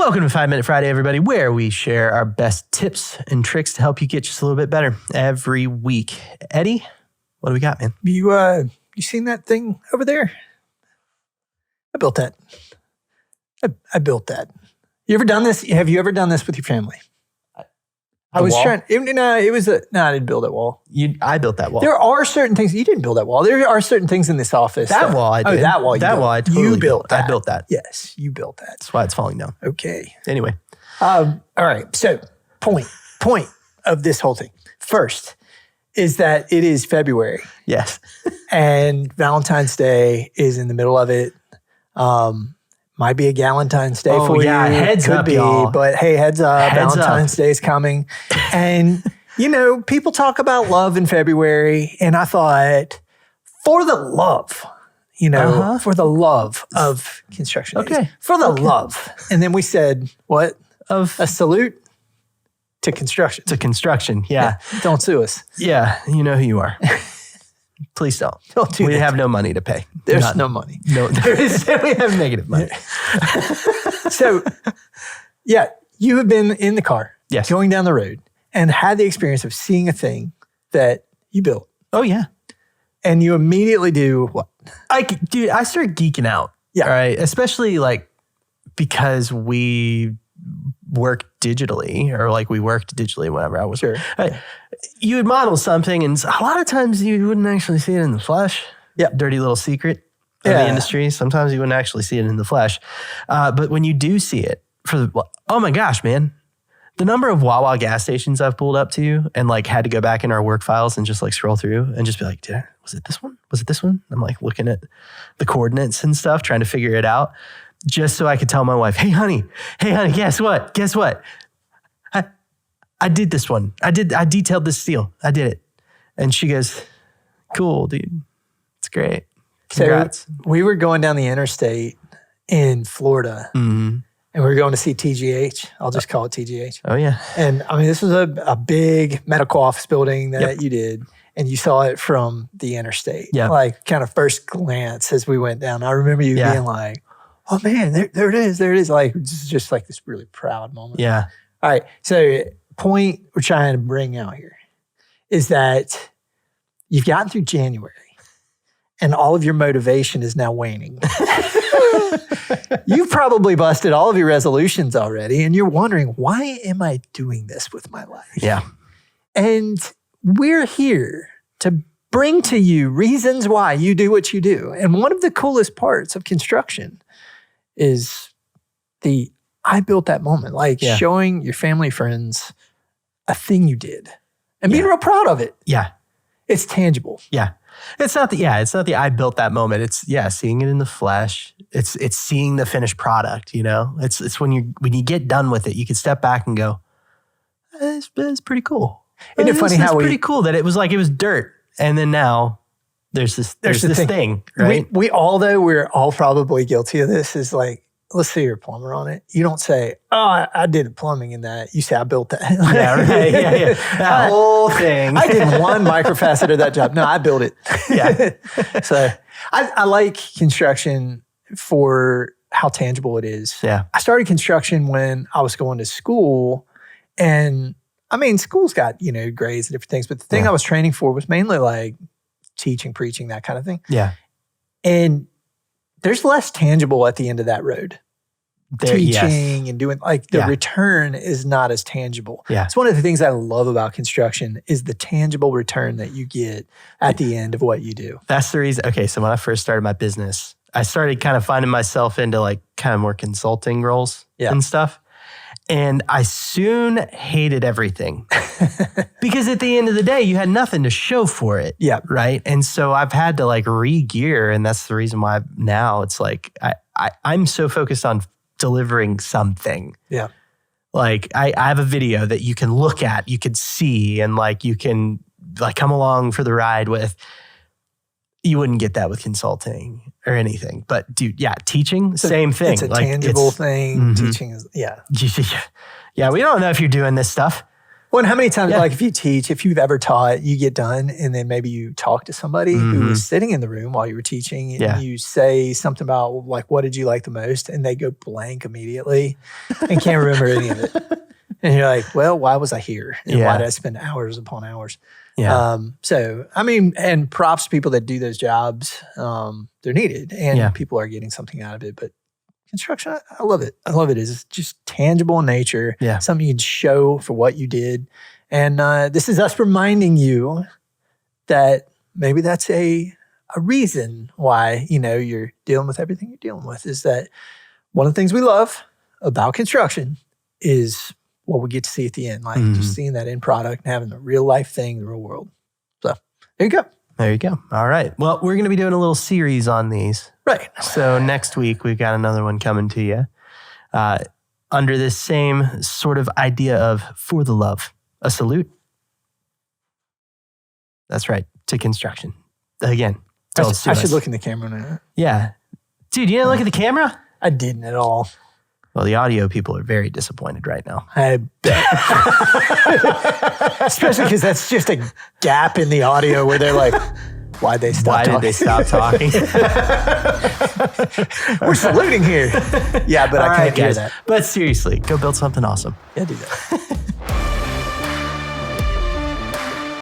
Welcome to 5 Minute Friday, everybody, where we share our best tips and tricks to help you get just a little bit better every week. Eddie, what do we got, man? You seen that thing over there? I built that. I built that. You ever done this? Have you ever done this with your family? I was wall? trying. No, it was a. No, I didn't build that wall. I built that wall. There are certain things. You didn't build that wall. There are certain things in this office. That wall I did. Oh, that wall. I totally built that. I built that. Yes, you built that. That's why it's falling down. Okay. Anyway. All right. So point of this whole thing. First is that it is February. Yes. And Valentine's Day is in the middle of it. Might be a Galentine's Day for you. Heads Could up, be, y'all. but hey, heads up. Heads Valentine's Day is coming. And, people talk about love in February. And I thought, for the love, for the love of construction. Okay. For the love. And then we said, what? Of A salute to construction. to construction. Yeah. Don't sue us. Yeah. You know who you are. Please don't. Don't do We that. have no money to pay. There's None. no money. No, there is. We have negative money. So, yeah, you have been in the car, Yes. going down the road, and had the experience of seeing a thing that you built, Oh, yeah. and you immediately do what? I started geeking out. Yeah. All right. Especially because we work digitally, or we worked digitally whenever I was. Sure. You would model something, and a lot of times you wouldn't actually see it in the flesh. Yeah. Dirty little secret of the industry. Sometimes you wouldn't actually see it in the flesh. But when you do see it, oh my gosh, man. The number of Wawa gas stations I've pulled up to and had to go back in our work files and just scroll through and just be like, was it this one? Was it this one? I'm looking at the coordinates and stuff, trying to figure it out just so I could tell my wife, hey honey, guess what? I did this one. I detailed this steel. I did it. And she goes, cool, dude. It's great. Congrats. So we were going down the interstate in Florida, and we were going to see TGH. I'll just call it TGH. Oh, yeah. And this was a big medical office building that you did, and you saw it from the interstate. Yeah. Kind of first glance as we went down. I remember you being like, oh man, there it is. There it is. Just this really proud moment. Yeah. All right. So point we're trying to bring out here is that you've gotten through January and all of your motivation is now waning. You've probably busted all of your resolutions already, and you're wondering, why am I doing this with my life? Yeah. And we're here to bring to you reasons why you do what you do. And one of the coolest parts of construction is I built that moment, showing your family, friends a thing you did and being real proud of it. Yeah. It's tangible. Yeah. It's not the I built that moment. It's seeing it in the flesh. It's seeing the finished product, It's when you get done with it, you can step back and go, it's pretty cool. Isn't it funny how it's pretty cool that it was it was dirt. And then now there's this thing, right? We're all probably guilty of this is let's say you're a plumber on it. You don't say, oh, I did plumbing in that. You say, I built that. Yeah, right. Yeah. That whole thing. I did one microfacet of that job. No, I built it. Yeah. So I like construction for how tangible it is. Yeah. I started construction when I was going to school, and school's got, grades and different things, but the thing I was training for was mainly teaching, preaching, that kind of thing. Yeah. And there's less tangible at the end of that road. Teaching and doing the return is not as tangible. Yeah. It's one of the things I love about construction is the tangible return that you get at the end of what you do. That's the reason. Okay. So when I first started my business, I started kind of finding myself into kind of more consulting roles and stuff. And I soon hated everything because at the end of the day, you had nothing to show for it. Yeah. Right. And so I've had to re-gear. And that's the reason why now it's I'm so focused on delivering something. Yeah. I have a video that you can look at, you can see, and you can come along for the ride with. You wouldn't get that with consulting or anything. But dude, teaching, same thing. It's a tangible thing. Mm-hmm. Teaching is, Yeah, we don't know if you're doing this stuff. Well, and how many times, like if you teach, if you've ever taught, you get done and then maybe you talk to somebody who was sitting in the room while you were teaching and you say something about like, what did you like the most? And they go blank immediately and can't remember any of it. And you're like, well, why was I here? And why did I spend hours upon hours? Yeah. So, I mean, and props to people that do those jobs. They're needed and people are getting something out of it. But construction, I love it. I love it. It's just tangible in nature. Yeah. Something you can show for what you did. And this is us reminding you that maybe that's a reason why, you know, you're dealing with everything you're dealing with, is that one of the things we love about construction is what we get to see at the end, like just seeing that end product and having the real life thing, the real world. So there you go. There you go. All right. Well, we're going to be doing a little series on these. Right. So next week, we've got another one coming to you under this same sort of idea of for the love, a salute. That's right. To construction. Again, I should look in the camera now. Yeah. Dude, you didn't look at the camera? I didn't at all. Well, the audio people are very disappointed right now. I bet. Especially because that's just a gap in the audio where they're like, why'd they stop talking? Why did they stop talking? We're saluting here. Yeah, but I can't hear that. But seriously, go build something awesome. Yeah, do that.